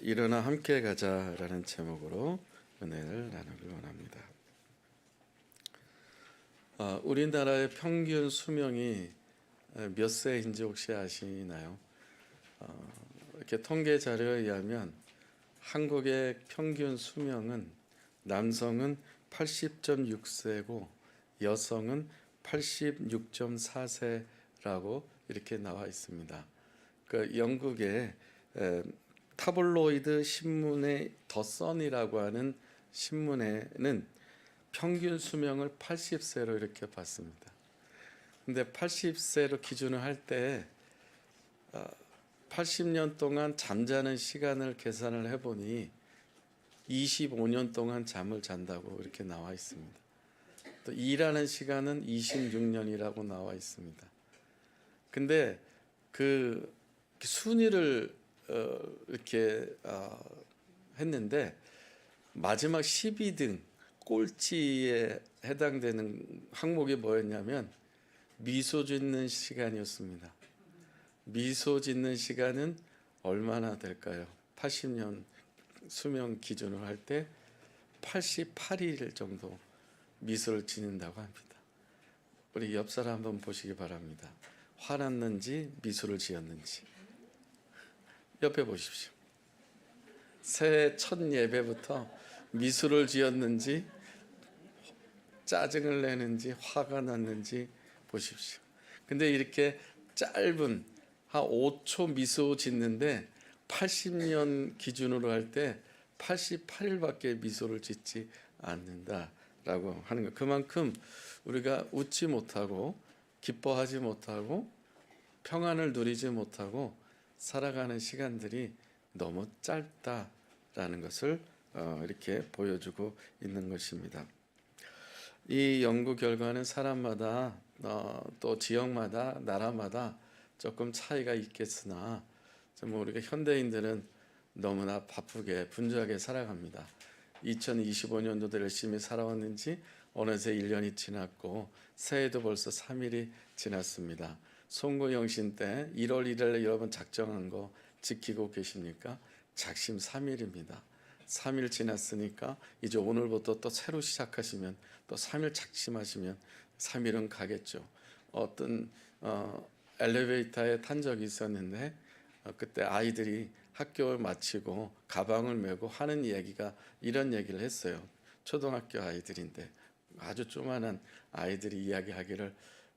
일어나 함께 가자라는 제목으로 은혜를 나누길 원합니다. 우리나라의 평균 수명이 몇 세인지 혹시 아시나요? 이렇게 통계 자료에 의하면 한국의 평균 수명은 남성은 80.6세고 여성은 86.4세라고 이렇게 나와 있습니다. 그 영국의 타블로이드 신문의 더 선이라고 하는 신문에는 평균 수명을 80세로 이렇게 봤습니다. 근데 80세로 기준을 할 때 80년 동안 잠자는 시간을 계산을 해보니 25년 동안 잠을 잔다고 이렇게 나와 있습니다. 또 일하는 시간은 26년이라고 나와 있습니다. 근데 그 순위를 이렇게 했는데 마지막 12등 꼴찌에 해당되는 항목이 뭐였냐면 미소 짓는 시간이었습니다. 미소 짓는 시간은 얼마나 될까요? 80년 수명 기준으로 할 때 88일 정도 미소를 짓는다고 합니다. 우리 옆 사람 한번 보시기 바랍니다. 화났는지 미소를 지었는지 옆에 보십시오. 새해 첫 예배부터 미소를 지었는지 짜증을 내는지 화가 났는지 보십시오. 근데 이렇게 짧은 한 5초 미소 짓는데 80년 기준으로 할 때 88일밖에 미소를 짓지 않는다라고 하는 것. 그만큼 우리가 웃지 못하고 기뻐하지 못하고 평안을 누리지 못하고 살아가는 시간들이 너무 짧다라는 것을 이렇게 보여주고 있는 것입니다. 이 연구 결과는 사람마다 또 지역마다 나라마다 조금 차이가 있겠으나 우리가 현대인들은 너무나 바쁘게 분주하게 살아갑니다. 2025년도도 열심히 살아왔는지 어느새 1년이 지났고 새해도 벌써 3일이 지났습니다. 송구영신 때 1월 1일에 여러분 작정한 거 지키고 계십니까? 작심 3일입니다. 3일 지났으니까 이제 오늘부터 또 새로 시작하시면 또 3일 작심하시면 3일은 가겠죠. 어떤 엘리베이터에 탄 적이 있었는데 그때 아이들이 학교를 마치고 가방을 메고 하는 얘기가 이런 얘기를 했어요. 초등학교 아이들인데 아주 조그만한 아이들이 이야기하기를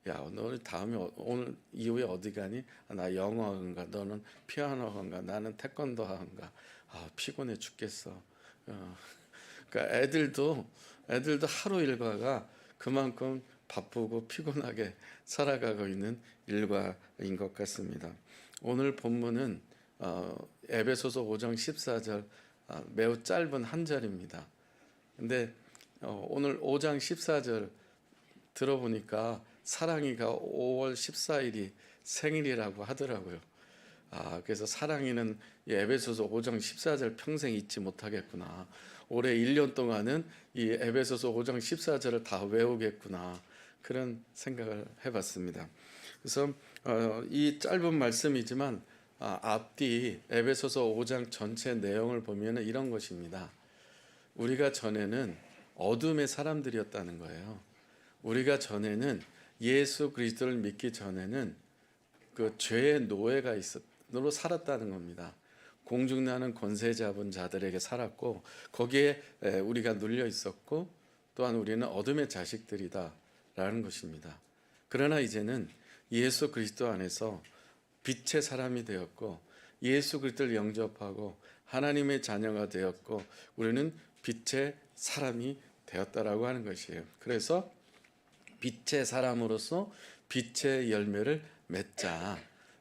야, 너는 다음에 오늘 이후에 어디 가니? 나 영어 학원가, 너는 피아노 학원가, 나는 태권도 학원가. 피곤해 죽겠어. 그러니까 애들도 하루 일과가 그만큼 바쁘고 피곤하게 살아가고 있는 일과인 것 같습니다. 오늘 본문은 에베소서 5장 14절 매우 짧은 한 절입니다. 근데 오늘 5장 14절 들어보니까 사랑이가 5월 14일이 생일이라고 하더라고요. 그래서 사랑이는 에베소서 5장 14절 평생 잊지 못하겠구나. 올해 1년 동안은 이 에베소서 5장 14절을 다 외우겠구나. 그런 생각을 해봤습니다. 그래서 이 짧은 말씀이지만 앞뒤 에베소서 5장 전체 내용을 보면 이런 것입니다. 우리가 전에는 어둠의 사람들이었다는 거예요. 우리가 전에는 예수 그리스도를 믿기 전에는 그 죄의 노예가 있었로 살았다는 겁니다. 공중나는 권세 잡은 자들에게 살았고 거기에 우리가 눌려 있었고 또한 우리는 어둠의 자식들이다라는 것입니다. 그러나 이제는 예수 그리스도 안에서 빛의 사람이 되었고 예수 그리스도를 영접하고 하나님의 자녀가 되었고 우리는 빛의 사람이 되었다라고 하는 것이에요. 그래서 빛의 사람으로서 빛의 열매를 맺자.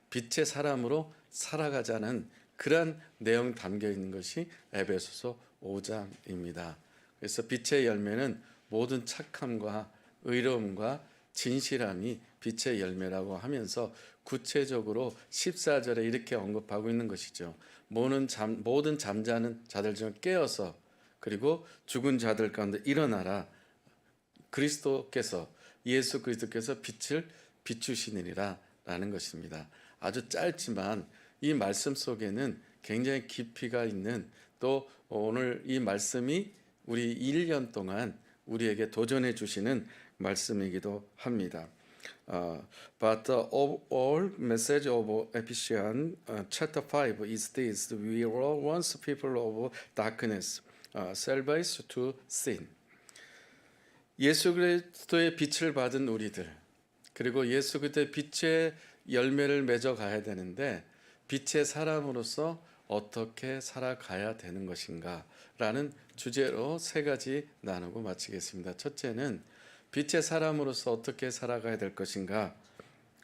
빛의 사람으로 살아가자는 그런 내용 담겨 있는 것이 에베소서 5장입니다. 그래서 빛의 열매는 모든 착함과 의로움과 진실함이 빛의 열매라고 하면서 구체적으로 14절에 이렇게 언급하고 있는 것이죠. 모든 잠자는 자들 중 깨어서 그리고 죽은 자들 가운데 일어나라. 예수 그리스도께서 빛을 비추시느니라 라는 것입니다. 아주 짧지만 이 말씀 속에는 굉장히 깊이가 있는 또 오늘 이 말씀이 우리 1년 동안 우리에게 도전해 주시는 말씀이기도 합니다. But the overall message of Ephesians chapter 5 is this: We were once people of darkness, salvaged to sin. 예수 그리스도의 빛을 받은 우리들, 그리고 예수 그리스도의 빛의 열매를 맺어 가야 되는데 빛의 사람으로서 어떻게 살아가야 되는 것인가라는 주제로 세 가지 나누고 마치겠습니다. 첫째는 빛의 사람으로서 어떻게 살아가야 될 것인가.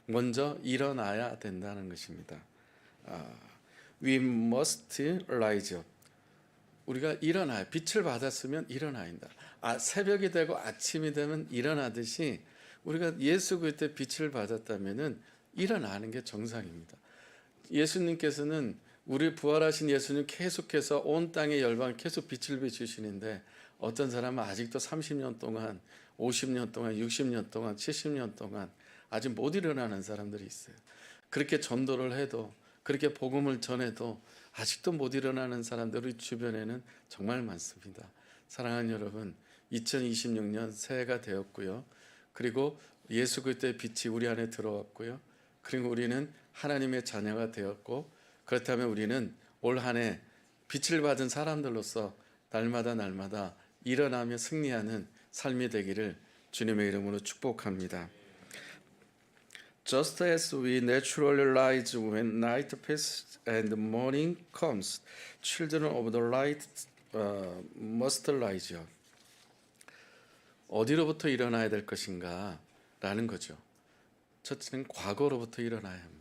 먼저 일어나야 된다는 것입니다. We must rise up. 우리가 일어나야, 빛을 받았으면 일어나야 한다. 새벽이 되고 아침이 되면 일어나듯이 우리가 예수 그리스도의 빛을 받았다면은 일어나는 게 정상입니다. 예수님께서는 우리 부활하신 예수님 계속해서 온 땅의 열방 계속 빛을 비추시는데 어떤 사람은 아직도 30년 동안, 50년 동안, 60년 동안, 70년 동안 아직 못 일어나는 사람들이 있어요. 그렇게 전도를 해도, 그렇게 복음을 전해도 아직도 못 일어나는 사람들이 주변에는 정말 많습니다. 사랑하는 여러분, 2026년 새해가 되었고요. 그리고 예수 그리스도의 빛이 우리 안에 들어왔고요. 그리고 우리는 하나님의 자녀가 되었고, 그렇다면 우리는 올 한 해 빛을 받은 사람들로서 날마다 일어나며 승리하는 삶이 되기를 주님의 이름으로 축복합니다. Just as we naturally rise when night passes and morning comes, children of the light must rise up. 어디로부터 일어나야 될 것인가 라는 거죠. 첫째는 과거로부터 일어나야 합니다.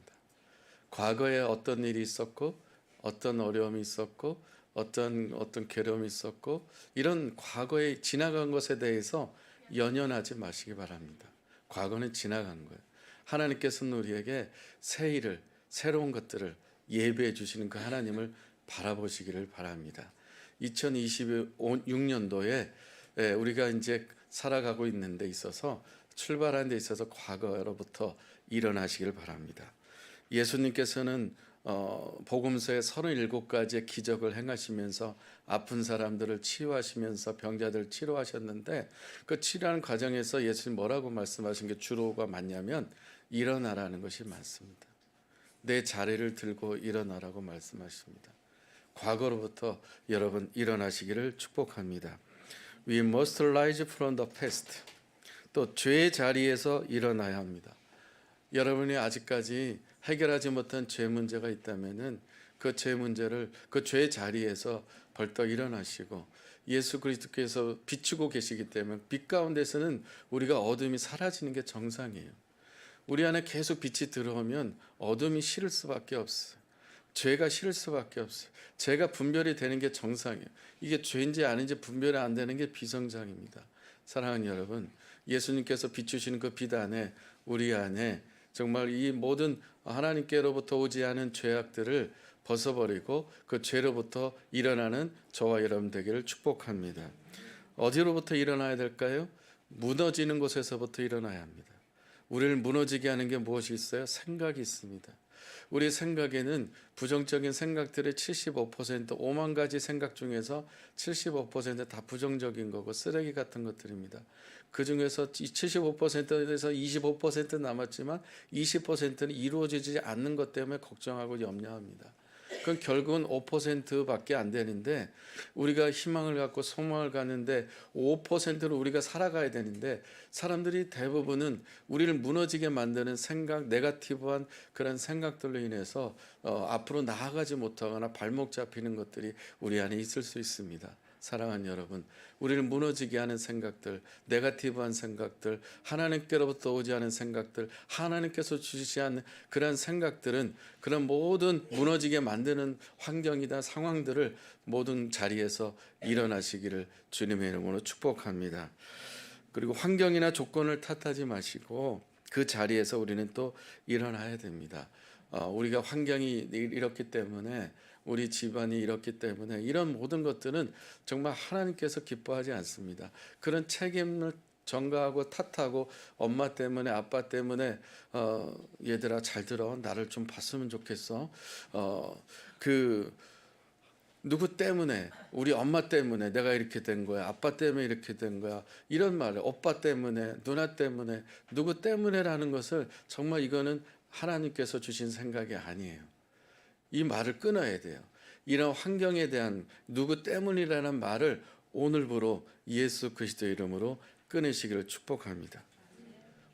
과거에 어떤 일이 있었고, 어떤 어려움이 있었고, 어떤 괴로움이 있었고, 이런 과거에 지나간 것에 대해서 연연하지 마시기 바랍니다. 과거는 지나간 거예요. 하나님께서는 우리에게 새 일을, 새로운 것들을 예비해 주시는 그 하나님을 바라보시기를 바랍니다. 2026년도에 우리가 이제 살아가고 있는 데 있어서, 출발하는 데 있어서 과거로부터 일어나시길 바랍니다. 예수님께서는 복음서에 37가지의 기적을 행하시면서 아픈 사람들을 치유하시면서 병자들을 치료하셨는데, 그 치료하는 과정에서 예수님 뭐라고 말씀하신 게 주로가 많냐면 일어나라는 것이 많습니다. 내 자리를 들고 일어나라고 말씀하십니다. 과거로부터 여러분 일어나시기를 축복합니다. We must rise from the past. 또 죄의 자리에서 일어나야 합니다. 여러분이 아직까지 해결하지 못한 죄 문제가 있다면은 그 죄 문제를, 그 죄 자리에서 벌떡 일어나시고, 예수 그리스도께서 비추고 계시기 때문에 빛 가운데서는 우리가 어둠이 사라지는 게 정상이에요. 우리 안에 계속 빛이 들어오면 어둠이 싫을 수밖에 없어요. 죄가 싫을 수밖에 없어요. 죄가 분별이 되는 게 정상이에요. 이게 죄인지 아닌지 분별이 안 되는 게 비정상입니다. 사랑하는 여러분, 예수님께서 비추시는 그 빛 안에, 우리 안에 정말 이 모든 하나님께로부터 오지 않은 죄악들을 벗어버리고 그 죄로부터 일어나는 저와 여러분 되기를 축복합니다. 어디로부터 일어나야 될까요? 무너지는 곳에서부터 일어나야 합니다. 우리를 무너지게 하는 게 무엇이 있어요? 생각이 있습니다. 우리 생각에는 부정적인 생각들의 75%, 5만 가지 생각 중에서 75% 다 부정적인 거고 쓰레기 같은 것들입니다. 그 중에서 75%에서 25% 남았지만 20%는 이루어지지 않는 것 때문에 걱정하고 염려합니다. 그건 결국은 5%밖에 안 되는데, 우리가 희망을 갖고 소망을 갖는데 5%로 우리가 살아가야 되는데, 사람들이 대부분은 우리를 무너지게 만드는 생각, 네거티브한 그런 생각들로 인해서 앞으로 나아가지 못하거나 발목 잡히는 것들이 우리 안에 있을 수 있습니다. 사랑하는 여러분, 우리를 무너지게 하는 생각들, 네거티브한 생각들, 하나님께로부터 오지 않은 생각들, 하나님께서 주시지 않는 그런 생각들은, 그런 모든 무너지게 만드는 환경이다, 상황들을 모든 자리에서 일어나시기를 주님의 이름으로 축복합니다. 그리고 환경이나 조건을 탓하지 마시고 그 자리에서 우리는 또 일어나야 됩니다. 우리가 환경이 이렇기 때문에, 우리 집안이 이렇기 때문에, 이런 모든 것들은 정말 하나님께서 기뻐하지 않습니다. 그런 책임을 전가하고 탓하고, 엄마 때문에, 아빠 때문에 얘들아 잘 들어, 나를 좀 봤으면 좋겠어, 누구 때문에, 우리 엄마 때문에 내가 이렇게 된 거야, 아빠 때문에 이렇게 된 거야, 이런 말을, 오빠 때문에, 누나 때문에, 누구 때문에라는 것을 정말 이거는 하나님께서 주신 생각이 아니에요. 이 말을 끊어야 돼요. 이런 환경에 대한 누구 때문이라는 말을 오늘부로 예수 그리스도 이름으로 끊으시기를 축복합니다.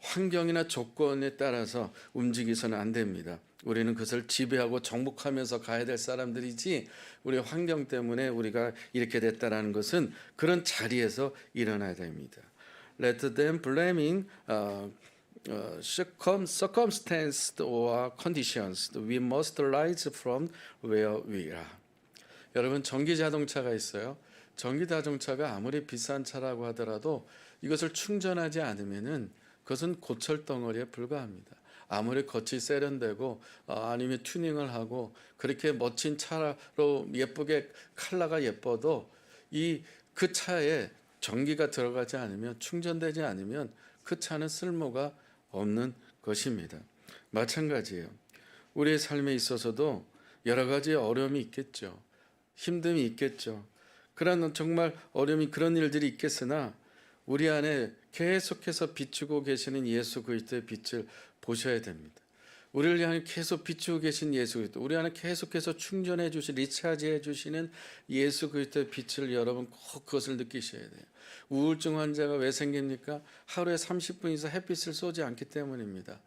환경이나 조건에 따라서 움직이서는 안 됩니다. 우리는 그것을 지배하고 정복하면서 가야 될 사람들이지, 우리 환경 때문에 우리가 이렇게 됐다라는 것은 그런 자리에서 일어나야 됩니다. Let them blaming circumstances or conditions. We must rise from where we are. 여러분, 전기 자동차가 있어요. 전기 자동차가 아무리 비싼 차라고 하더라도 이것을 충전하지 않으면은 그것은 고철 덩어리에 불과합니다. 아무리 겉이 세련되고 아니면 튜닝을 하고 그렇게 멋진 차로 예쁘게 컬러가 예뻐도 그 차에 전기가 들어가지 않으면, 충전되지 않으면 그 차는 쓸모가 없는 것입니다. 마찬가지예요. 우리의 삶에 있어서도 여러 가지 어려움이 있겠죠. 힘듦이 있겠죠. 그런 정말 어려움이, 그런 일들이 있겠으나 우리 안에 계속해서 비추고 계시는 예수 그리스도의 빛을 보셔야 됩니다. 우리를 향해 계속 비추고 계신 예수 그리스도, 우리 안에 계속해서 충전해 주시, 리차지해 주시는 예수 그리스도의 빛을 여러분 꼭 그것을 느끼셔야 돼요. 우울증 환자가 왜 생깁니까? 하루에 30분 이상 햇빛을 쏘지 않기 때문입니다.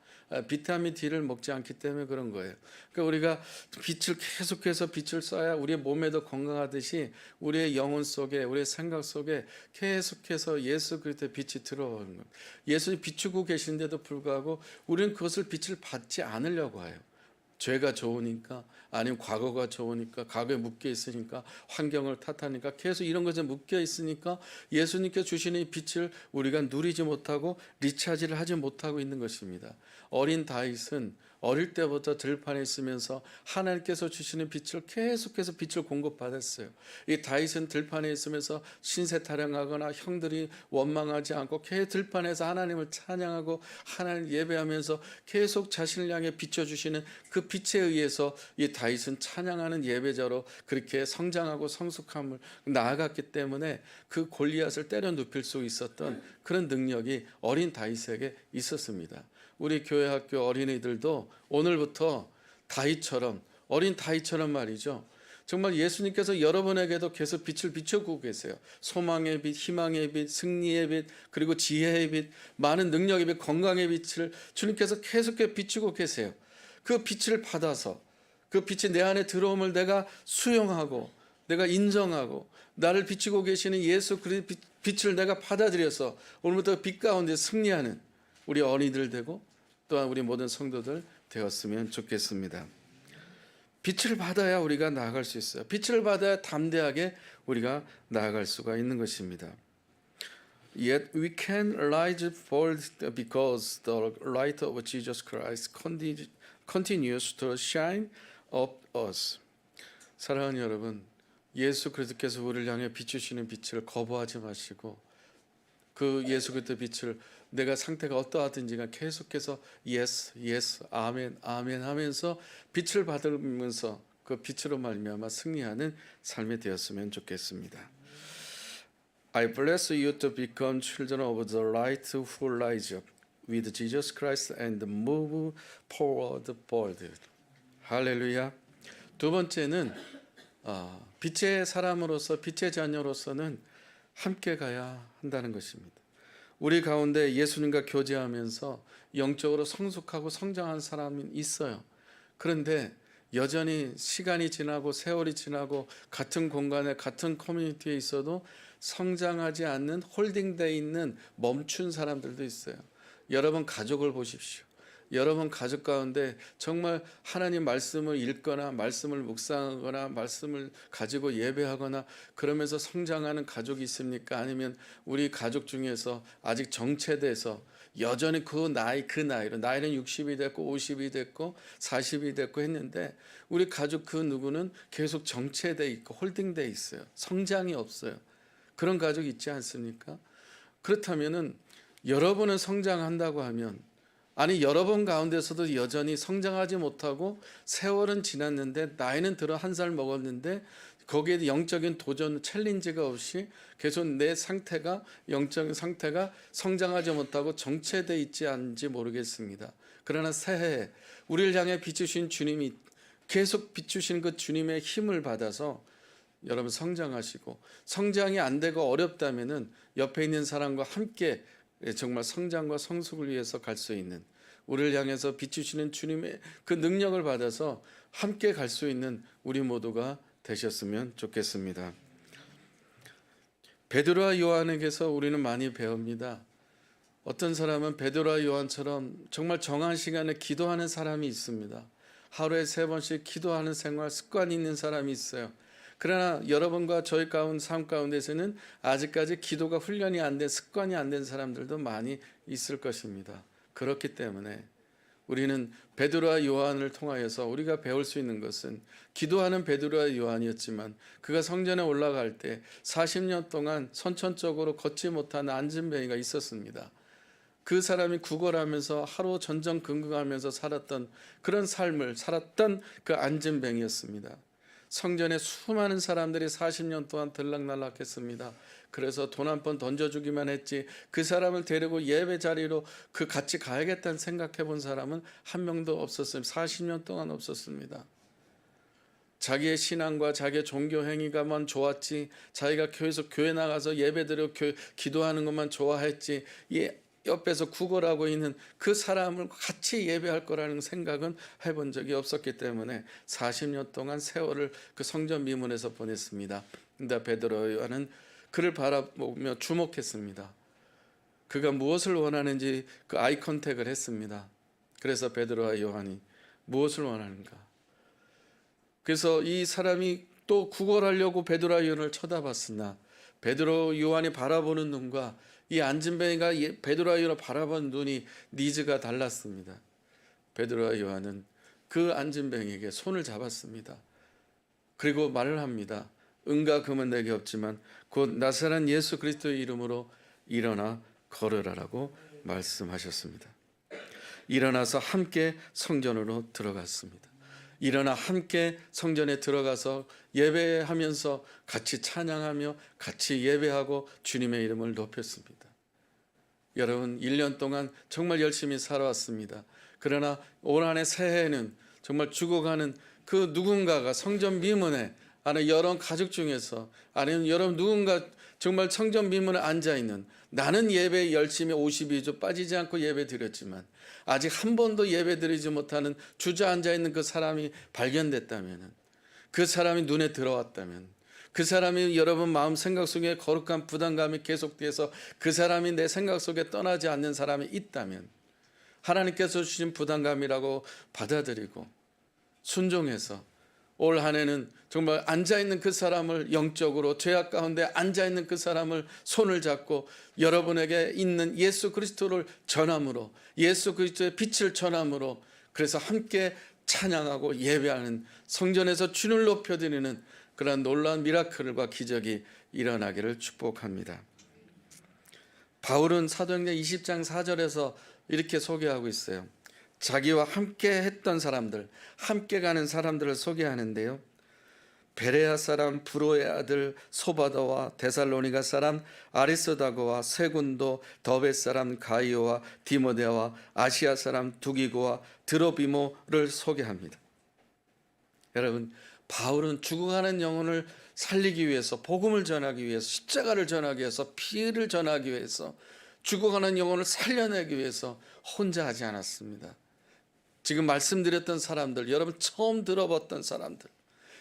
비타민 D를 먹지 않기 때문에 그런 거예요. 그러니까 우리가 빛을 계속해서 빛을 쏴야 우리의 몸에도 건강하듯이 우리의 영혼 속에, 우리의 생각 속에 계속해서 예수 그리스도의 빛이 들어오는 거예요. 예수님이 비추고 계신데도 불구하고 우리는 그것을 빛을 받지 않으려고 해요. 죄가 좋으니까, 아니면 과거가 좋으니까, 과거에 묶여 있으니까, 환경을 탓하니까, 계속 이런 것에 묶여 있으니까 예수님께 주시는 이 빛을 우리가 누리지 못하고 리차지를 하지 못하고 있는 것입니다. 어린 다윗은 어릴 때부터 들판에 있으면서 하나님께서 주시는 빛을 계속해서 빛을 공급받았어요. 이 다윗은 들판에 있으면서 신세 타령하거나 형들이 원망하지 않고 계속 들판에서 하나님을 찬양하고 하나님 예배하면서 계속 자신을 향해 비춰주시는 그 빛에 의해서 이 다윗은 찬양하는 예배자로 그렇게 성장하고 성숙함을 나아갔기 때문에 그 골리앗을 때려 눕힐 수 있었던 그런 능력이 어린 다윗에게 있었습니다. 우리 교회 학교 어린이들도 오늘부터 다윗처럼, 어린 다윗처럼 말이죠. 정말 예수님께서 여러분에게도 계속 빛을 비춰주고 계세요. 소망의 빛, 희망의 빛, 승리의 빛, 그리고 지혜의 빛, 많은 능력의 빛, 건강의 빛을 주님께서 계속해서 비추고 계세요. 그 빛을 받아서 그 빛이 내 안에 들어옴을 내가 수용하고 내가 인정하고 나를 비추고 계시는 예수 그리스도의 빛을 내가 받아들여서 오늘부터 빛 가운데 승리하는 우리 어린이들 되고 또한 우리 모든 성도들 되었으면 좋겠습니다. 빛을 받아야 우리가 나아갈 수 있어요. 빛을 받아야 담대하게 우리가 나아갈 수가 있는 것입니다. Yet we can rise bold because the light of Jesus Christ continues to shine up us. 사랑하는 여러분, 예수 그리스도께서 우리를 향해 비추시는 빛을 거부하지 마시고 그 예수 그리스도의 빛을 내가 상태가 어떠하든지가 계속해서 예스, 예스, 아멘, 아멘 하면서 빛을 받으면서 그 빛으로 말미암아 승리하는 삶이 되었으면 좋겠습니다. I bless you to become children of the light who rise up with Jesus Christ and move forward bold. 할렐루야. 두 번째는 빛의 사람으로서, 빛의 자녀로서는 함께 가야 한다는 것입니다. 우리 가운데 예수님과 교제하면서 영적으로 성숙하고 성장한 사람이 있어요. 그런데 여전히 시간이 지나고 세월이 지나고 같은 공간에 같은 커뮤니티에 있어도 성장하지 않는, 홀딩되어 있는 멈춘 사람들도 있어요. 여러분 가족을 보십시오. 여러분 가족 가운데 정말 하나님 말씀을 읽거나 말씀을 묵상하거나 말씀을 가지고 예배하거나 그러면서 성장하는 가족이 있습니까? 아니면 우리 가족 중에서 아직 정체돼서 여전히 그 나이로, 나이는 60이 됐고 50이 됐고 40이 됐고 했는데 우리 가족 그 누구는 계속 정체돼 있고 홀딩돼 있어요. 성장이 없어요. 그런 가족이 있지 않습니까? 그렇다면은 여러분은 성장한다고 하면 아니 여러분 가운데서도 여전히 성장하지 못하고 세월은 지났는데 나이는 들어 한 살 먹었는데 거기에 영적인 도전 챌린지가 없이 계속 내 상태가 영적인 상태가 성장하지 못하고 정체되어 있지 않은지 모르겠습니다. 그러나 새해에 우리를 향해 비추신 주님이 계속 비추시는 그 주님의 힘을 받아서 여러분 성장하시고, 성장이 안 되고 어렵다면은 옆에 있는 사람과 함께 정말 성장과 성숙을 위해서 갈 수 있는, 우리를 향해서 비추시는 주님의 그 능력을 받아서 함께 갈 수 있는 우리 모두가 되셨으면 좋겠습니다. 베드로와 요한에게서 우리는 많이 배웁니다. 어떤 사람은 베드로와 요한처럼 정말 정한 시간에 기도하는 사람이 있습니다. 하루에 3번씩 기도하는 생활 습관이 있는 사람이 있어요. 그러나 여러분과 저희 삶 가운데서는 아직까지 기도가 훈련이 안 된, 습관이 안 된 사람들도 많이 있을 것입니다. 그렇기 때문에 우리는 베드로와 요한을 통하여서 우리가 배울 수 있는 것은, 기도하는 베드로와 요한이었지만 그가 성전에 올라갈 때 40년 동안 선천적으로 걷지 못하는 안진뱅이가 있었습니다. 그 사람이 구걸하면서 하루 전전긍긍하면서 살았던 그런 삶을 살았던 그 안진뱅이였습니다. 성전에 수많은 사람들이 40년 동안 들락날락했습니다. 그래서 돈 한 번 던져주기만 했지 그 사람을 데리고 예배 자리로 그 같이 가야겠다는 생각해 본 사람은 한 명도 없었어요. 40년 동안 없었습니다. 자기의 신앙과 자기의 종교 행위가만 좋았지, 자기가 교회 나가서 예배 드리고 기도하는 것만 좋아했지, 옆에서 구걸하고 있는 그 사람을 같이 예배할 거라는 생각은 해본 적이 없었기 때문에 40년 동안 세월을 그 성전 미문에서 보냈습니다. 근데 베드로 요한은 그를 바라보며 주목했습니다. 그가 무엇을 원하는지 그 아이 컨택을 했습니다. 그래서 베드로와 요한이 무엇을 원하는가? 그래서 이 사람이 또 구걸하려고 베드로와 요한을 쳐다봤으나 베드로 요한이 바라보는 눈과 이 안진뱅이가 베드로와 요한을 바라보는 눈이 니즈가 달랐습니다. 베드로와 요한은 그 안진뱅이에게 손을 잡았습니다. 그리고 말을 합니다. 은과 금은 내게 없지만 곧 나사렛 예수 그리스도의 이름으로 일어나 걸으라라고 말씀하셨습니다. 일어나서 함께 성전으로 들어갔습니다. 일어나 함께 성전에 들어가서 예배하면서 같이 찬양하며 같이 예배하고 주님의 이름을 높였습니다. 여러분 1년 동안 정말 열심히 살아왔습니다. 그러나 올 한해 새해에는 정말 죽어가는 그 누군가가 성전 미문에, 아니 여러분 가족 중에서, 아니면 여러분 누군가 정말 성전 미문에 앉아있는, 나는 예배에 열심히 52주 빠지지 않고 예배 드렸지만 아직 한 번도 예배 드리지 못하는 주저앉아있는 그 사람이 발견됐다면, 그 사람이 눈에 들어왔다면, 그 사람이 여러분 마음 생각 속에 거룩한 부담감이 계속돼서 그 사람이 내 생각 속에 떠나지 않는 사람이 있다면 하나님께서 주신 부담감이라고 받아들이고 순종해서 올 한 해는 정말 앉아있는 그 사람을, 영적으로 죄악 가운데 앉아있는 그 사람을 손을 잡고 여러분에게 있는 예수 그리스도를 전함으로, 예수 그리스도의 빛을 전함으로, 그래서 함께 찬양하고 예배하는, 성전에서 주를 높여드리는 그러한 놀라운 미라클과 기적이 일어나기를 축복합니다. 바울은 사도행전 20장 4절에서 이렇게 소개하고 있어요. 자기와 함께 했던 사람들, 함께 가는 사람들을 소개하는데요. 베레아 사람 브로의 아들 소바더와 데살로니가 사람 아리스다고와 세군도, 더베 사람 가이오와 디모데와 아시아 사람 두기고와 드로비모를 소개합니다. 여러분, 바울은 죽어가는 영혼을 살리기 위해서, 복음을 전하기 위해서, 십자가를 전하기 위해서, 피를 전하기 위해서, 죽어가는 영혼을 살려내기 위해서 혼자 하지 않았습니다. 지금 말씀드렸던 사람들, 여러분 처음 들어봤던 사람들,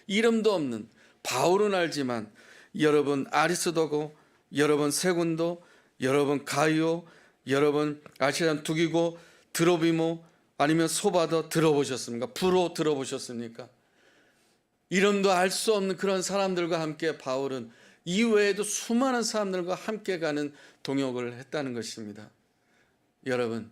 이름도 없는, 바울은 알지만 여러분 아리스도고, 여러분 세군도, 여러분 가이오, 여러분 아시안 두기고, 드로비모, 아니면 소바더 들어보셨습니까? 브로 들어보셨습니까? 이름도 알 수 없는 그런 사람들과 함께 바울은 이외에도 수많은 사람들과 함께 가는 동역을 했다는 것입니다. 여러분,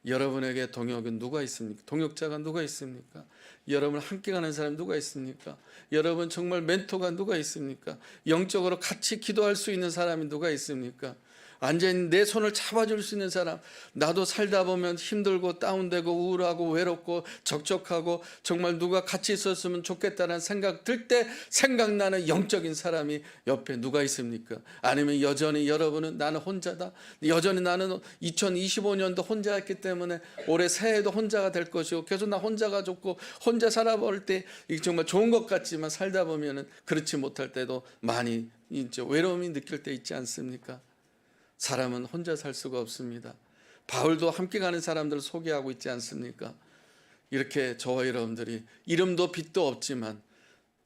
여러분에게 동역은 누가 있습니까? 동역자가 누가 있습니까? 여러분 함께 가는 사람이 누가 있습니까? 여러분 정말 멘토가 누가 있습니까? 영적으로 같이 기도할 수 있는 사람이 누가 있습니까? 앉아있는 내 손을 잡아줄 수 있는 사람, 나도 살다 보면 힘들고 다운되고 우울하고 외롭고 적적하고 정말 누가 같이 있었으면 좋겠다는 생각 들 때 생각나는 영적인 사람이 옆에 누가 있습니까? 아니면 여전히 여러분은 나는 혼자다, 여전히 나는 2025년도 혼자였기 때문에 올해 새해도 혼자가 될 것이고 계속 나 혼자가 좋고 혼자 살아볼 때 이게 정말 좋은 것 같지만 살다 보면은 그렇지 못할 때도 많이 이제 외로움이 느낄 때 있지 않습니까? 사람은 혼자 살 수가 없습니다. 바울도 함께 가는 사람들을 소개하고 있지 않습니까? 이렇게 저와 여러분들이 이름도 빛도 없지만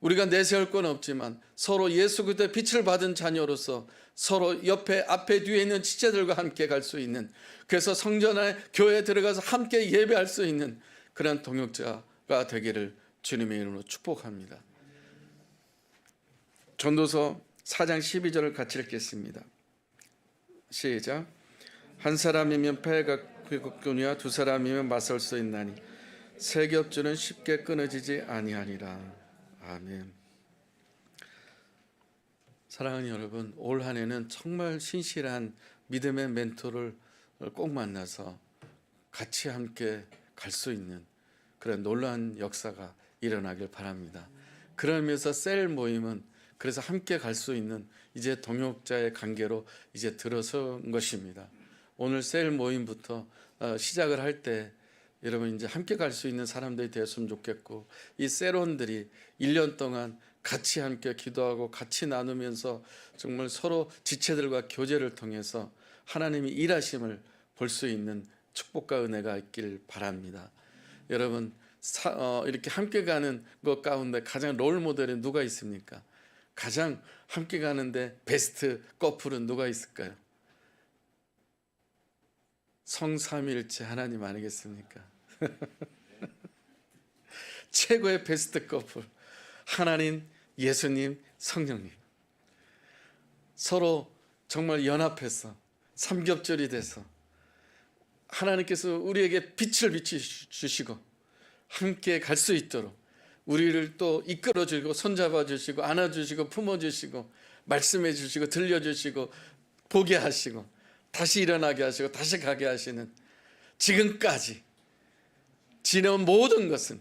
우리가 내세울 건 없지만 서로 예수 그리스도의 빛을 받은 자녀로서 서로 옆에 앞에 뒤에 있는 지체들과 함께 갈 수 있는, 그래서 성전 안에 교회에 들어가서 함께 예배할 수 있는 그런 동역자가 되기를 주님의 이름으로 축복합니다. 전도서 4장 12절을 같이 읽겠습니다. 시작. 한 사람이면 패가 quick거니와 두 사람이면 맞설 수 있나니 세 겹줄은 쉽게 끊어지지 아니하니라. 아멘. 사랑하는 여러분, 올 한 해는 정말 신실한 믿음의 멘토를 꼭 만나서 같이 함께 갈 수 있는 그런 놀라운 역사가 일어나길 바랍니다. 그러면서 셀 모임은 그래서 함께 갈 수 있는 이제 동역자의 관계로 이제 들어선 것입니다. 오늘 셀 모임부터 시작을 할 때 여러분 이제 함께 갈 수 있는 사람들이 되었으면 좋겠고, 이 셀원들이 1년 동안 같이 함께 기도하고 같이 나누면서 정말 서로 지체들과 교제를 통해서 하나님이 일하심을 볼 수 있는 축복과 은혜가 있길 바랍니다. 여러분 이렇게 함께 가는 것 가운데 가장 롤 모델은 누가 있습니까? 가장 함께 가는데 베스트 커플은 누가 있을까요? 성삼일체 하나님 아니겠습니까? 최고의 베스트 커플, 하나님, 예수님, 성령님. 서로 정말 연합해서 삼겹절이 돼서 하나님께서 우리에게 빛을 비추시고 함께 갈 수 있도록 우리를 또 이끌어주고 손잡아 주시고 안아주시고 품어주시고 말씀해 주시고 들려주시고 보게 하시고 다시 일어나게 하시고 다시 가게 하시는, 지금까지 지내온 모든 것은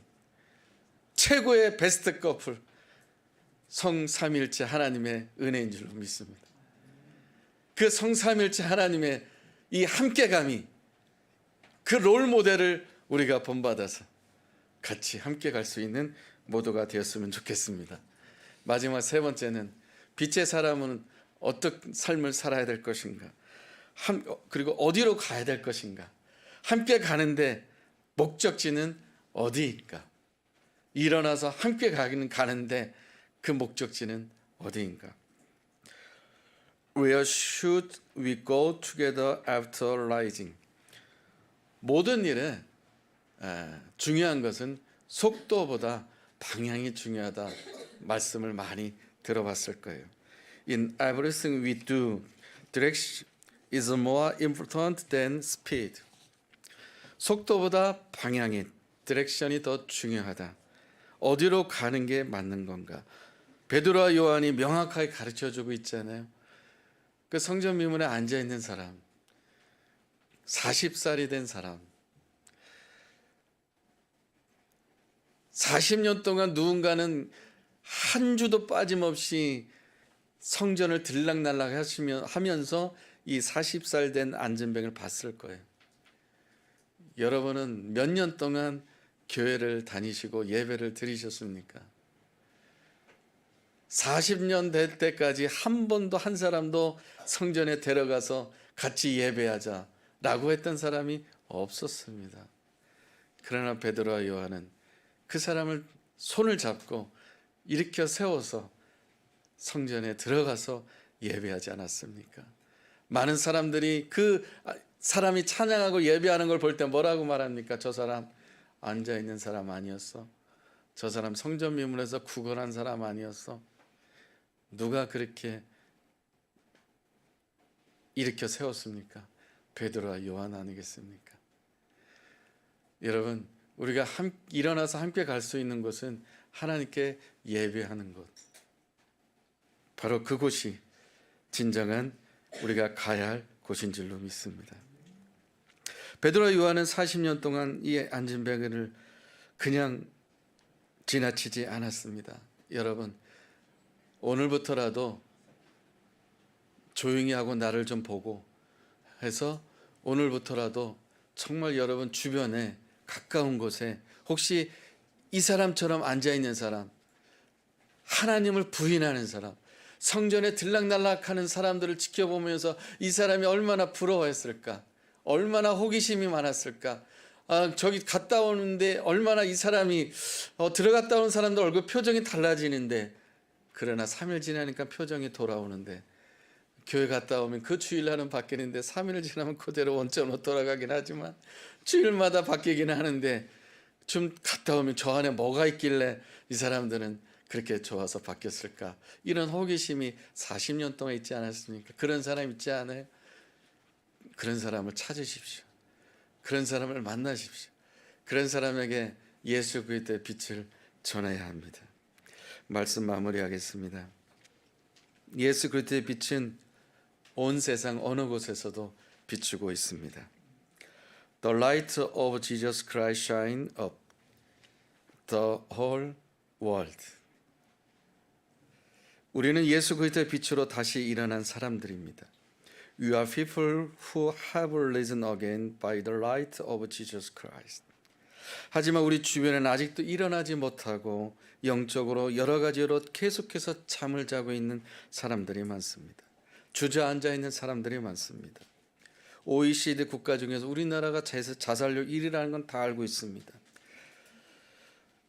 최고의 베스트 커플 성삼일체 하나님의 은혜인 줄로 믿습니다. 그 성삼일체 하나님의 이 함께감이, 그 롤 모델을 우리가 본받아서 같이 함께 갈 수 있는 모두가 되었으면 좋겠습니다. 마지막 세 번째는 빛의 사람은 어떤 삶을 살아야 될 것인가, 그리고 어디로 가야 될 것인가, 함께 가는데 목적지는 어디일까, 일어나서 함께 가는데 그 목적지는 어디인가. Where should we go together after rising? 모든 일에 중요한 것은 속도보다 방향이 중요하다 말씀을 많이 들어봤을 거예요. In everything we do, direction is more important than speed. 속도보다 방향이, 디렉션이 더 중요하다. 어디로 가는 게 맞는 건가? 베드로와 요한이 명확하게 가르쳐주고 있잖아요. 그 성전 미문에 앉아 있는 사람, 40살이 된 사람, 40년 동안 누군가는 한 주도 빠짐없이 성전을 들락날락 하면서 이 40살 된 안전병을 봤을 거예요. 여러분은 몇 년 동안 교회를 다니시고 예배를 드리셨습니까? 40년 될 때까지 한 번도 한 사람도 성전에 데려가서 같이 예배하자라고 했던 사람이 없었습니다. 그러나 베드로와 요한은 그 사람을 손을 잡고 일으켜 세워서 성전에 들어가서 예배하지 않았습니까? 많은 사람들이 그 사람이 찬양하고 예배하는 걸 볼 때 뭐라고 말합니까? 저 사람 앉아있는 사람 아니었어? 저 사람 성전 미문에서 구걸한 사람 아니었어? 누가 그렇게 일으켜 세웠습니까? 베드로와 요한 아니겠습니까? 여러분, 우리가 일어나서 함께 갈 수 있는 곳은 하나님께 예배하는 곳, 바로 그곳이 진정한 우리가 가야 할 곳인 줄로 믿습니다. 베드로와 요한은 40년 동안 이 안진뱅이를 그냥 지나치지 않았습니다. 여러분, 오늘부터라도 조용히 하고 나를 좀 보고 해서 오늘부터라도 정말 여러분 주변에 가까운 곳에 혹시 이 사람처럼 앉아있는 사람, 하나님을 부인하는 사람, 성전에 들락날락하는 사람들을 지켜보면서 이 사람이 얼마나 부러워했을까, 얼마나 호기심이 많았을까, 저기 갔다 오는데 얼마나 이 사람이 들어갔다 온 사람들 얼굴 표정이 달라지는데, 그러나 3일 지나니까 표정이 돌아오는데, 교회 갔다 오면 그 주일날은 바뀌는데 3일 지나면 그대로 원점으로 돌아가긴 하지만 주일마다 바뀌긴 하는데, 좀 갔다 오면 저 안에 뭐가 있길래 이 사람들은 그렇게 좋아서 바뀌었을까, 이런 호기심이 40년 동안 있지 않았습니까? 그런 사람 있지 않아요? 그런 사람을 찾으십시오. 그런 사람을 만나십시오. 그런 사람에게 예수 그리스도의 빛을 전해야 합니다. 말씀 마무리하겠습니다. 예수 그리스도의 빛은 온 세상 어느 곳에서도 비추고 있습니다. The light of Jesus Christ shine up the whole world. 우리는 예수 그리스도의 빛으로 다시 일어난 사람들입니다. We are people who have risen again by the light of Jesus Christ. 하지만 우리 주변에는 아직도 일어나지 못하고 영적으로 여러 가지로 계속해서 잠을 자고 있는 사람들이 많습니다. 주저앉아 있는 사람들이 많습니다. OECD 국가 중에서 우리나라가 자살률 1위라는 건 다 알고 있습니다.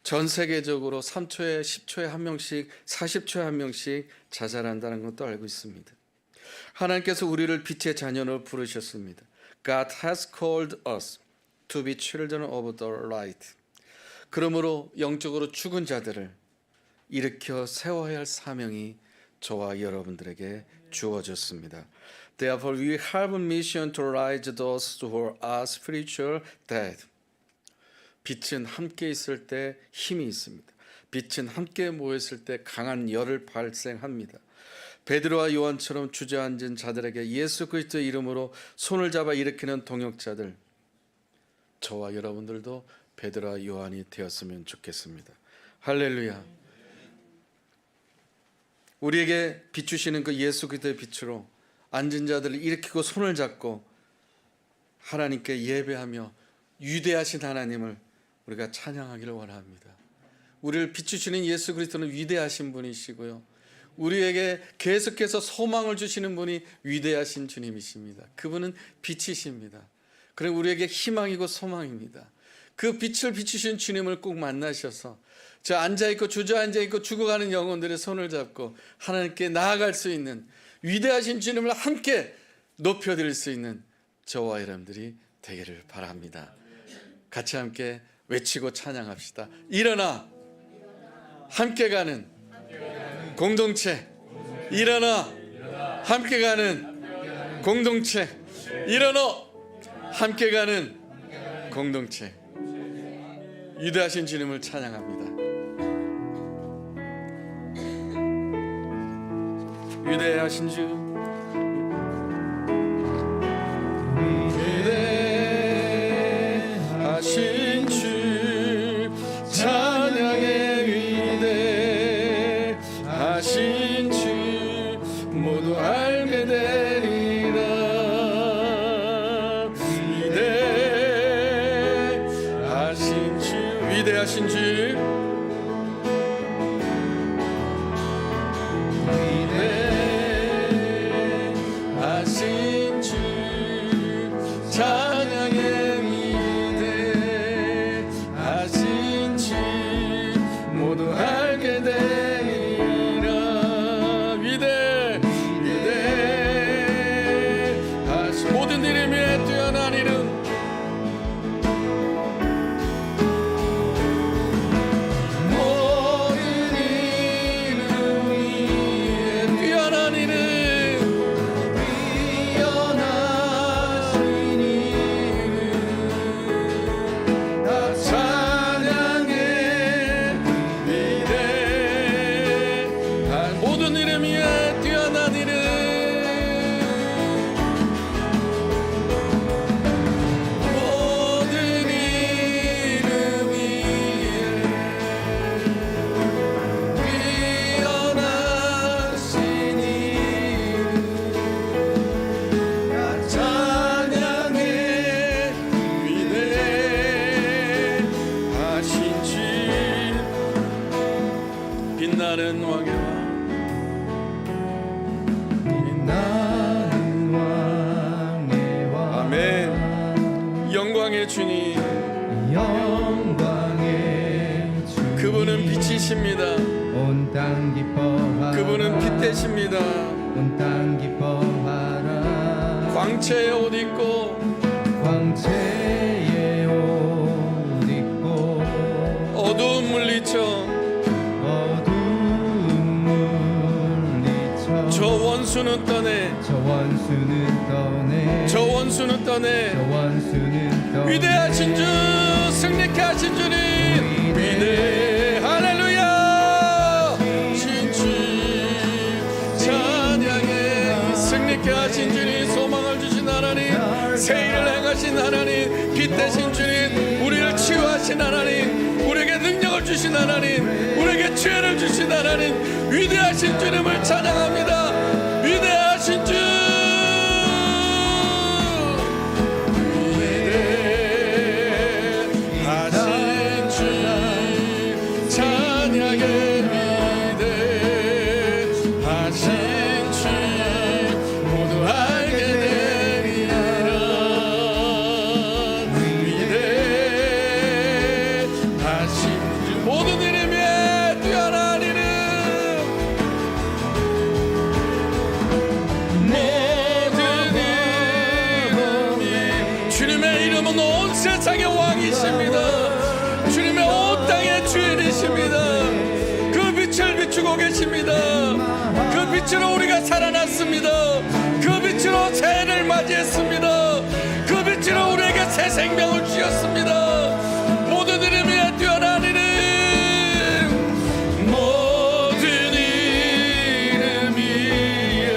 전 세계적으로 3초에 10초에 한 명씩 40초에 한 명씩 자살한다는 것도 알고 있습니다. 하나님께서 우리를 빛의 자녀로 부르셨습니다. God has called us to be children of the light. 그러므로 영적으로 죽은 자들을 일으켜 세워야 할 사명이 저와 여러분들에게 주어졌습니다. Therefore we have a mission to rise those who are spiritual dead. 빛은 함께 있을 때 힘이 있습니다. 빛은 함께 모였을 때 강한 열을 발생합니다. 베드로와 요한처럼 주저앉은 자들에게 예수 그리스도의 이름으로 손을 잡아 일으키는 동역자들, 저와 여러분들도 베드로와 요한이 되었으면 좋겠습니다. 할렐루야. 우리에게 비추시는 그 예수 그리스도의 빛으로 앉은 자들을 일으키고 손을 잡고 하나님께 예배하며 위대하신 하나님을 우리가 찬양하기를 원합니다. 우리를 비추시는 예수 그리스도는 위대하신 분이시고요, 우리에게 계속해서 소망을 주시는 분이 위대하신 주님이십니다. 그분은 빛이십니다. 그리고 우리에게 희망이고 소망입니다. 그 빛을 비추신 주님을 꼭 만나셔서 저 앉아있고 주저앉아있고 죽어가는 영혼들의 손을 잡고 하나님께 나아갈 수 있는 위대하신 주님을 함께 높여드릴 수 있는 저와 여러분들이 되기를 바랍니다. 같이 함께 외치고 찬양합시다. 일어나 함께 가는 공동체, 일어나 함께 가는 공동체, 일어나 함께 가는 공동체. 위대하신 주님을 찬양합니다. 위대하신 주, 위대하신 주, 찬양의 위대하신 주, 모두 알게 되리라. 위대하신 주, 위대하신 주, 위대하신 주, 찬양의 위대하신 주, 모두 알게 되리라. 위대하신 모든 이름 위에 뛰어난 이름, 나는 왕의 왕 아멘. 영광의 주님, 영광의 주님 그분은 빛이십니다. 온 땅 기뻐하라 그분은 빛 되십니다. 온 땅 기뻐하라 광채의 옷 입고 광채의 옷 입고 어두운 물리쳐 어두운 물리쳐 저 원수는 떠내 저 원수는 떠내 저 원수는 떠내 저 원수는 떠내 위대하신 주, 승리케 하신 주님 위대 할렐루야. 신주 찬양해. 승리케 하신 주님, 소망을 주신 하나님, 새 일을 행하신 하나님, 빛 되신 주님, 우리를 치유하신 하나님, 우리에게 능력을 주신 하나님, 우리에게 지혜를 주신 하나님, 위대하신 주님을 찬양합니다. 위대하신 주, 위대하신 주 찬양해. 위대하신 주 모두 알게 되리라. 위대하신 주 모든 이름에 뛰어난 이름, 모든 이름이 주님의 이름은 온 세상의 왕이십니다. 주님의 온 땅의 주인이십니다. 그 빛을 비추고 계십니다. 그 빛으로 우리가 살아났습니다. 그 빛으로 새해를 맞이했습니다. 그 빛으로 우리에게 새 생명을 주셨습니다. 모든 이름 위에 뛰어난 이름, 모든 이름 위에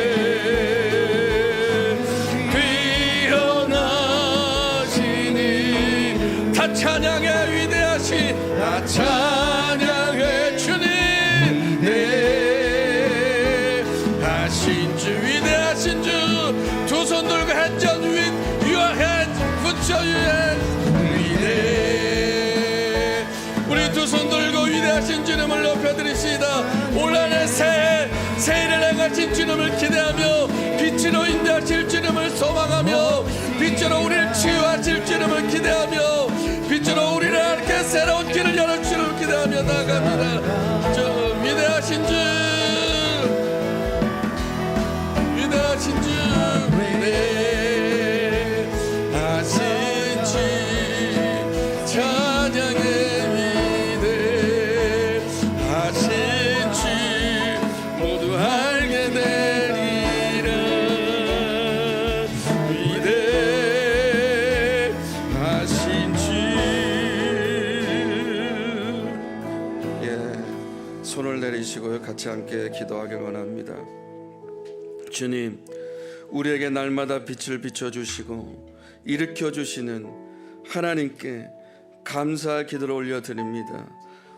뛰어나신 이름, 다 찬양해. 위대하신 다 찬양해. 주님 위대하신 주, 위대하신 주. 두 손 들고 hands on with your hands, put your hands. 위대. 우리 두 손 들고 위대하신 주님을 높여드리시다. 올 한해 새해를 행하신 주님을 기대하며 빛으로 인도하실 주님을 소망하며 빛으로 우리를 치유하실 주님을 기대하며 빛으로 우리를 이렇게 새로운 길을 열어주시는 기대하며 나아갑니다. 저 위대하신 주, 위대하신 주, 위대하신 주 찬양해. 위대하신 주 모두 알게 되리라. 위대하신 주. 예, 손을 내리시고요, 같이 함께 기도하길 원합니다. 주님, 우리에게 날마다 빛을 비춰주시고 일으켜주시는 하나님께 감사의 기도를 올려드립니다.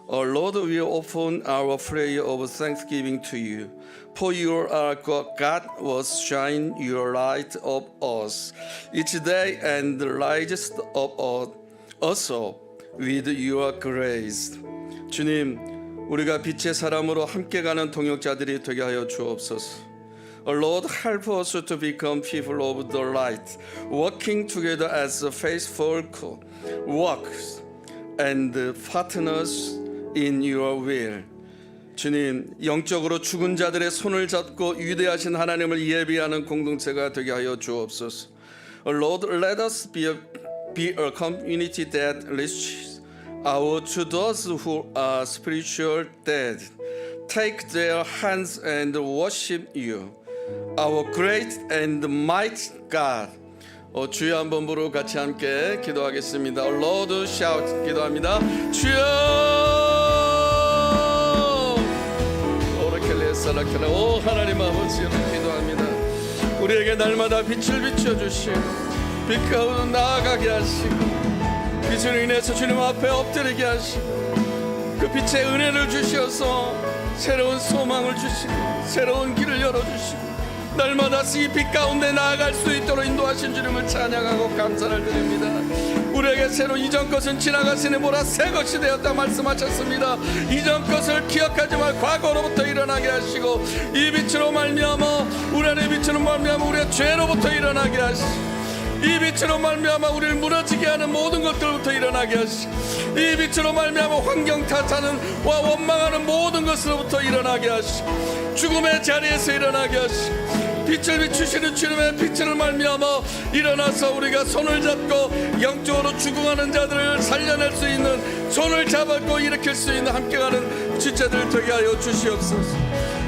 Oh Lord, we often our prayer of thanksgiving to you, for you are God was shine your light of us each day and risest of us up with your grace. 주님, 우리가 빛의 사람으로 함께 가는 동역자들이 되게 하여 주옵소서. Lord, help us to become people of the light, working together as faithful workers and partners in your will. 주님, 영적으로 죽은 자들의 손을 잡고 위대하신 하나님을 예비하는 공동체가 되게 하여 주옵소서. Lord, let us be a community that reaches out to those who are spiritual dead. Take their hands and worship you, our great and mighty God. 주여 한번 부르고 같이 함께 기도하겠습니다. Lord shout 기도합니다. 주여. 오 하나님 아버지로 기도합니다. 우리에게 날마다 빛을 비춰주시고 빛 가운데 나아가게 하시고 빛으로 인해서 주님 앞에 엎드리게 하시고 그 빛의 은혜를 주셔서 새로운 소망을 주시고 새로운 길을 열어주시고 날마다 이 빛 가운데 나아갈 수 있도록 인도하신 주님을 찬양하고 감사를 드립니다. 우리에게 새로 이전 것은 지나갔으니 보라 새 것이 되었다 말씀하셨습니다. 이전 것을 기억하지 말고 과거로부터 일어나게 하시고 이 빛으로 말미암아 우리 안에 빛으로 말미암아 우리가 죄로부터 일어나게 하시고, 이 빛으로 말미암아 우리를 무너지게 하는 모든 것들부터 일어나게 하시고, 이 빛으로 말미암아 환경 타탄은 와 원망하는 모든 것으로부터 일어나게 하시고, 죽음의 자리에서 일어나게 하시고, 빛을 비추시는 주님의 빛을 말미암아 일어나서 우리가 손을 잡고 영적으로 죽어가는 자들을 살려낼 수 있는, 손을 잡고 일으킬 수 있는 함께가는 지체들 되게 하여 주시옵소서.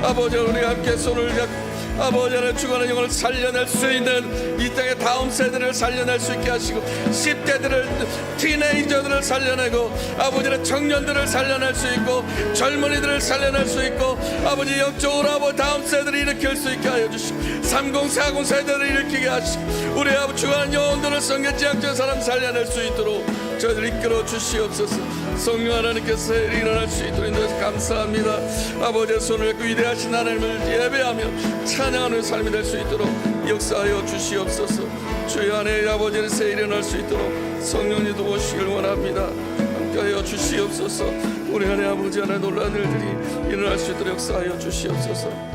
아버지, 우리가 함께 손을 잡고 아버지 안에 죽어가는 영혼을 살려낼 수 있는 이 땅의 다음 세대를 살려낼 수 있게 하시고, 10대들을, 티네이저들을 살려내고, 아버지의 청년들을 살려낼 수 있고, 젊은이들을 살려낼 수 있고, 아버지 영적으로 아버지 다음 세대를 일으킬 수 있게 하여 주시고, 30, 40 세대를 일으키게 하시고, 우리 아버지 죽어가는 영혼들을 성결지 않게 사람 살려낼 수 있도록 저희들 이끌어 주시옵소서. 성령 하나님께서 일어날 수 있도록 인도해서 감사합니다. 아버지의 손을 잡고 위대하신 하나님을 예배하며 찬양하는 삶이 될 수 있도록 역사하여 주시옵소서. 주의 안에 아버지의 새 일어날 수 있도록 성령님 도우시길 원합니다. 함께하여 주시옵소서. 우리 안에 아버지 안에 놀라운 일들이 일어날 수 있도록 역사하여 주시옵소서.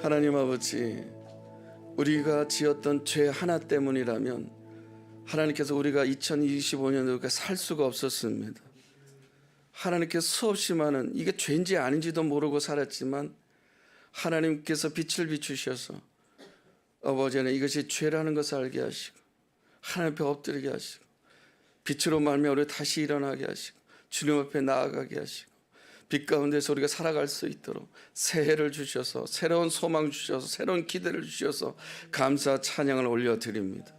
하나님 아버지, 우리가 지었던 죄 하나 때문이라면 하나님께서 우리가 2025년도에 살 수가 없었습니다. 하나님께서 수없이 많은, 이게 죄인지 아닌지도 모르고 살았지만 하나님께서 빛을 비추셔서 아버지는 이것이 죄라는 것을 알게 하시고, 하나님 앞에 엎드리게 하시고, 빛으로 말미암아 우리 다시 일어나게 하시고, 주님 앞에 나아가게 하시고, 빛 가운데서 우리가 살아갈 수 있도록 새해를 주셔서, 새로운 소망 주셔서, 새로운 기대를 주셔서 감사 찬양을 올려드립니다.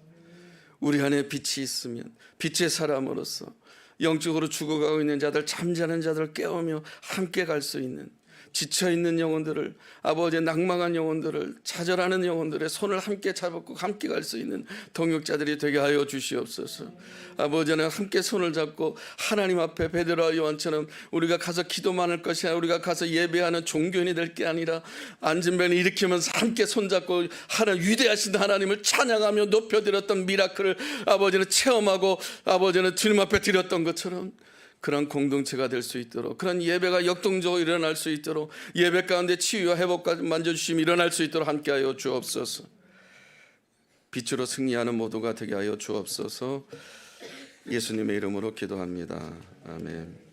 우리 안에 빛이 있으면 빛의 사람으로서 영적으로 죽어가고 있는 자들, 잠자는 자들을 깨우며 함께 갈 수 있는, 지쳐있는 영혼들을, 아버지의 낭망한 영혼들을, 좌절하는 영혼들의 손을 함께 잡고 함께 갈 수 있는 동역자들이 되게 하여 주시옵소서. 아버지는 함께 손을 잡고 하나님 앞에 베드로와 요한처럼 우리가 가서 기도만 할 것이 아니라 우리가 가서 예배하는 종교인이 될 게 아니라 안진병을 일으키면서 함께 손잡고 하나님, 위대하신 하나님을 찬양하며 높여드렸던 미라클을 아버지는 체험하고 아버지는 주님 앞에 드렸던 것처럼 그런 공동체가 될 수 있도록, 그런 예배가 역동적으로 일어날 수 있도록, 예배 가운데 치유와 회복까지 만져주심이 일어날 수 있도록 함께하여 주옵소서. 빛으로 승리하는 모두가 되게 하여 주옵소서. 예수님의 이름으로 기도합니다. 아멘.